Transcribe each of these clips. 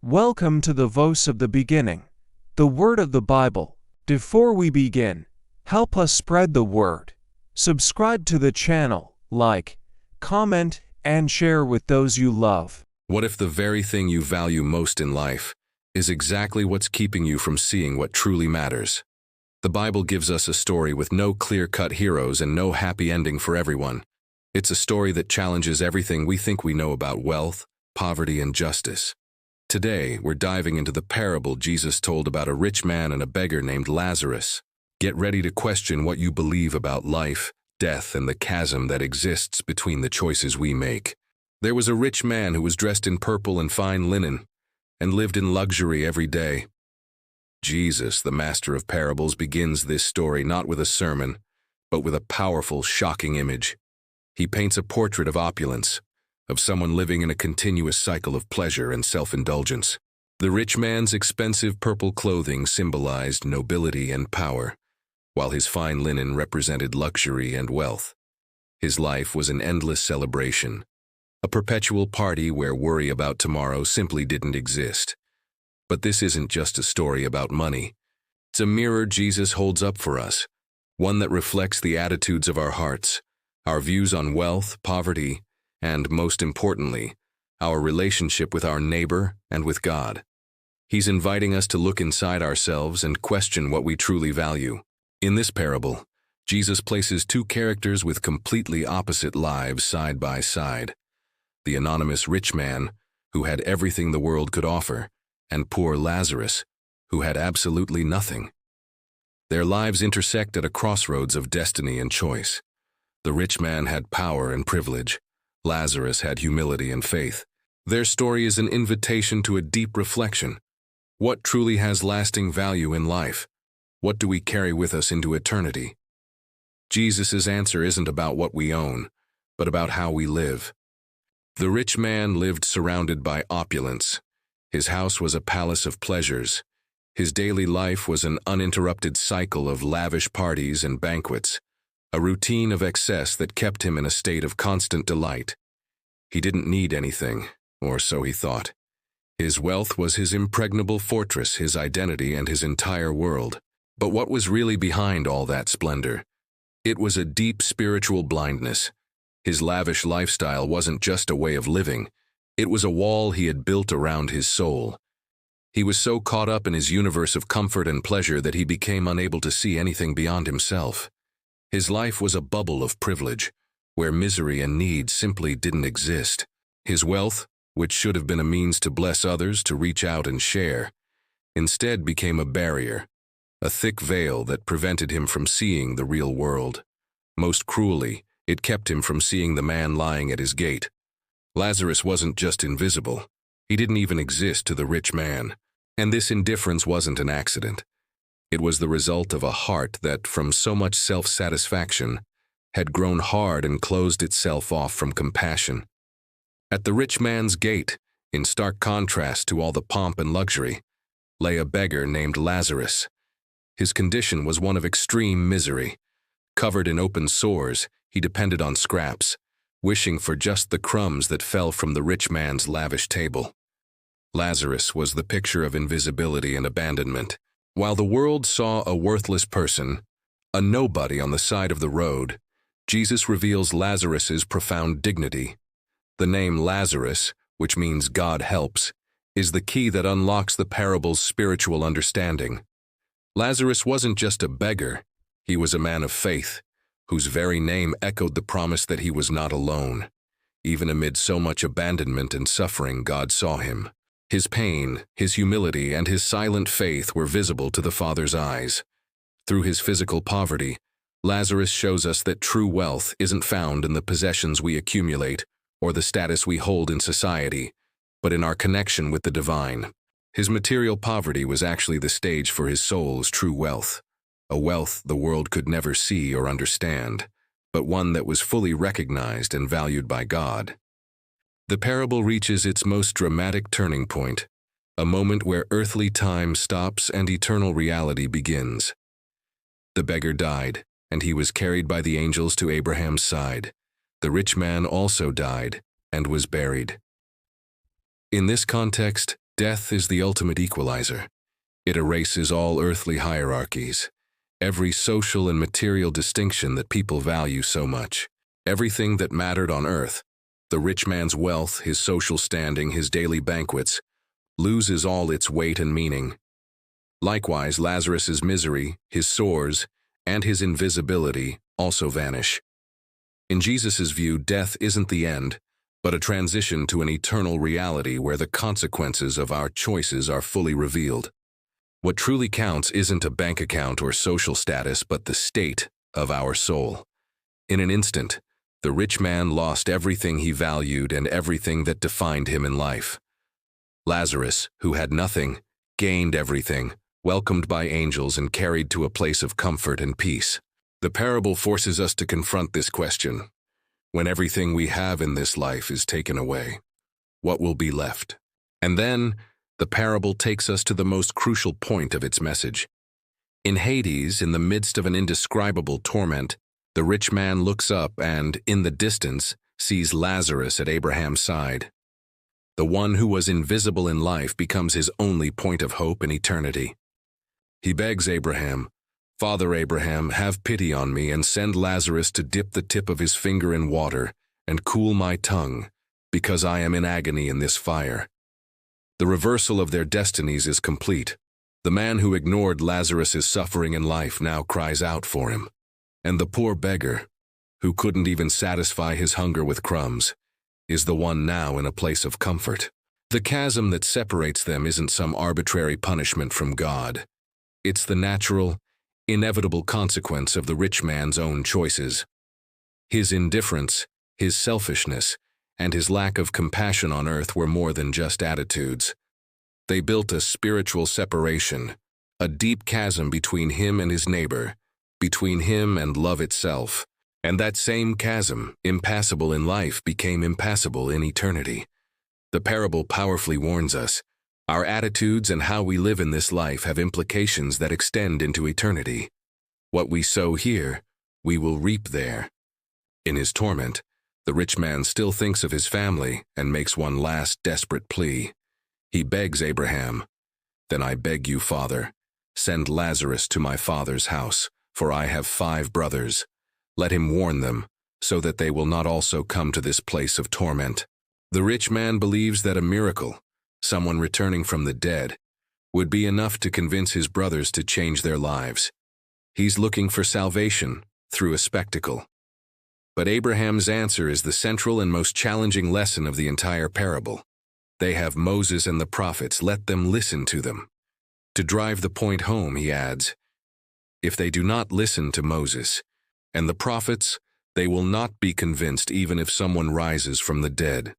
Welcome to the Voice of the Beginning, the Word of the Bible. Before we begin, help us spread the word. Subscribe to the channel, like, comment, and share with those you love. What if the very thing you value most in life is exactly what's keeping you from seeing what truly matters? The Bible gives us a story with no clear-cut heroes and no happy ending for everyone. It's a story that challenges everything we think we know about wealth, poverty, and justice. Today, we're diving into the parable Jesus told about a rich man and a beggar named Lazarus. Get ready to question what you believe about life, death, and the chasm that exists between the choices we make. There was a rich man who was dressed in purple and fine linen and lived in luxury every day. Jesus, the master of parables, begins this story not with a sermon, but with a powerful, shocking image. He paints a portrait of opulence, of someone living in a continuous cycle of pleasure and self-indulgence. The rich man's expensive purple clothing symbolized nobility and power, while his fine linen represented luxury and wealth. His life was an endless celebration, a perpetual party where worry about tomorrow simply didn't exist. But this isn't just a story about money. It's a mirror Jesus holds up for us, one that reflects the attitudes of our hearts, our views on wealth, poverty, and, most importantly, our relationship with our neighbor and with God. He's inviting us to look inside ourselves and question what we truly value. In this parable, Jesus places two characters with completely opposite lives side by side: the anonymous rich man, who had everything the world could offer, and poor Lazarus, who had absolutely nothing. Their lives intersect at a crossroads of destiny and choice. The rich man had power and privilege. Lazarus had humility and faith. Their story is an invitation to a deep reflection. What truly has lasting value in life? What do we carry with us into eternity? Jesus' answer isn't about what we own, but about how we live. The rich man lived surrounded by opulence. His house was a palace of pleasures. His daily life was an uninterrupted cycle of lavish parties and banquets, a routine of excess that kept him in a state of constant delight. He didn't need anything, or so he thought. His wealth was his impregnable fortress, his identity, and his entire world. But what was really behind all that splendor? It was a deep spiritual blindness. His lavish lifestyle wasn't just a way of living. It was a wall he had built around his soul. He was so caught up in his universe of comfort and pleasure that he became unable to see anything beyond himself. His life was a bubble of privilege, where misery and need simply didn't exist. His wealth, which should have been a means to bless others, to reach out and share, instead became a barrier, a thick veil that prevented him from seeing the real world. Most cruelly, it kept him from seeing the man lying at his gate. Lazarus wasn't just invisible. He didn't even exist to the rich man. And this indifference wasn't an accident. It was the result of a heart that, from so much self-satisfaction, had grown hard and closed itself off from compassion. At the rich man's gate, in stark contrast to all the pomp and luxury, lay a beggar named Lazarus. His condition was one of extreme misery. Covered in open sores, he depended on scraps, wishing for just the crumbs that fell from the rich man's lavish table. Lazarus was the picture of invisibility and abandonment. While the world saw a worthless person, a nobody on the side of the road, Jesus reveals Lazarus's profound dignity. The name Lazarus, which means God helps, is the key that unlocks the parable's spiritual understanding. Lazarus wasn't just a beggar, he was a man of faith, whose very name echoed the promise that he was not alone. Even amid so much abandonment and suffering, God saw him. His pain, his humility, and his silent faith were visible to the Father's eyes. Through his physical poverty, Lazarus shows us that true wealth isn't found in the possessions we accumulate or the status we hold in society, but in our connection with the divine. His material poverty was actually the stage for his soul's true wealth, a wealth the world could never see or understand, but one that was fully recognized and valued by God. The parable reaches its most dramatic turning point, a moment where earthly time stops and eternal reality begins. The beggar died, and he was carried by the angels to Abraham's side. The rich man also died and was buried. In this context, Death is the ultimate equalizer. It erases all earthly hierarchies, every social and material distinction that people value so much. Everything that mattered on earth, the rich man's wealth, his social standing, his daily banquets, loses all its weight and meaning. Likewise, Lazarus's misery, his sores, and his invisibility also vanish. In Jesus' view, death isn't the end, but a transition to an eternal reality where the consequences of our choices are fully revealed. What truly counts isn't a bank account or social status, but the state of our soul. In an instant, the rich man lost everything he valued and everything that defined him in life. Lazarus, who had nothing, gained everything, welcomed by angels and carried to a place of comfort and peace. The parable forces us to confront this question. When everything we have in this life is taken away, what will be left? And then, the parable takes us to the most crucial point of its message. In Hades, in the midst of an indescribable torment, the rich man looks up and, in the distance, sees Lazarus at Abraham's side. The one who was invisible in life becomes his only point of hope in eternity. He begs Abraham, "Father Abraham, have pity on me and send Lazarus to dip the tip of his finger in water and cool my tongue, because I am in agony in this fire." The reversal of their destinies is complete. The man who ignored Lazarus's suffering in life now cries out for him. And the poor beggar, who couldn't even satisfy his hunger with crumbs, is the one now in a place of comfort. The chasm that separates them isn't some arbitrary punishment from God. It's the natural, inevitable consequence of the rich man's own choices. His indifference, his selfishness, and his lack of compassion on earth were more than just attitudes. They built a spiritual separation, a deep chasm between him and his neighbor, between him and love itself. And that same chasm, impassable in life, became impassable in eternity. The parable powerfully warns us, our attitudes and how we live in this life have implications that extend into eternity. What we sow here, we will reap there. In his torment, the rich man still thinks of his family and makes one last desperate plea. He begs Abraham, "Then I beg you, Father, send Lazarus to my father's house, for I have 5 brothers. Let him warn them, so that they will not also come to this place of torment." The rich man believes that a miracle, someone returning from the dead, would be enough to convince his brothers to change their lives. He's looking for salvation through a spectacle. But Abraham's answer is the central and most challenging lesson of the entire parable. They have Moses and the prophets, let them listen to them. To drive the point home, he adds, if they do not listen to Moses and the prophets, they will not be convinced even if someone rises from the dead.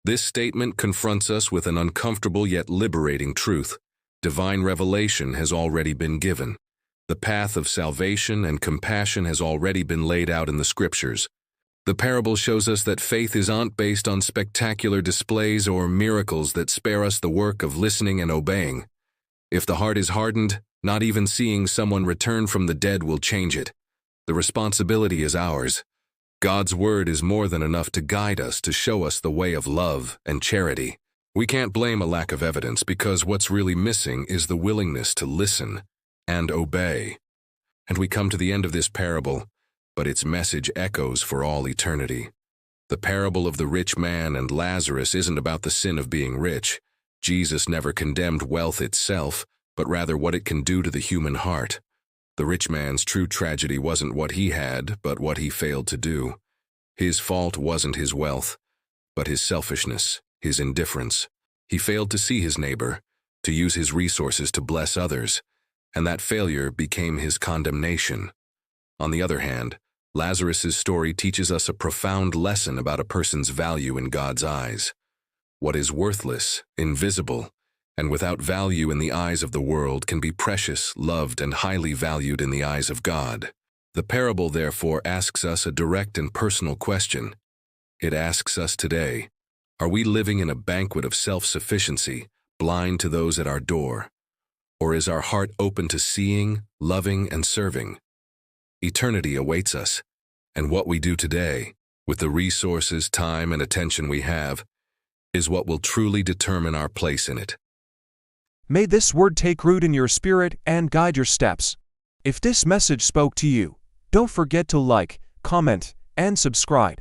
This statement confronts us with an uncomfortable yet liberating truth. Divine revelation has already been given. The path of salvation and compassion has already been laid out in the scriptures. The parable shows us that faith isn't based on spectacular displays or miracles that spare us the work of listening and obeying. If the heart is hardened, not even seeing someone return from the dead will change it. The responsibility is ours. God's word is more than enough to guide us, to show us the way of love and charity. We can't blame a lack of evidence, because what's really missing is the willingness to listen and obey. And we come to the end of this parable, but its message echoes for all eternity. The parable of the rich man and Lazarus isn't about the sin of being rich. Jesus never condemned wealth itself, but rather what it can do to the human heart. The rich man's true tragedy wasn't what he had, but what he failed to do. His fault wasn't his wealth, but his selfishness, his indifference. He failed to see his neighbor, to use his resources to bless others, and that failure became his condemnation. On the other hand, Lazarus's story teaches us a profound lesson about a person's value in God's eyes. What is worthless, invisible, and without value in the eyes of the world can be precious, loved, and highly valued in the eyes of God. The parable, therefore, asks us a direct and personal question. It asks us today, are we living in a banquet of self-sufficiency, blind to those at our door? Or is our heart open to seeing, loving, and serving? Eternity awaits us, and what we do today, with the resources, time, and attention we have, is what will truly determine our place in it. May this word take root in your spirit and guide your steps. If this message spoke to you, don't forget to like, comment, and subscribe.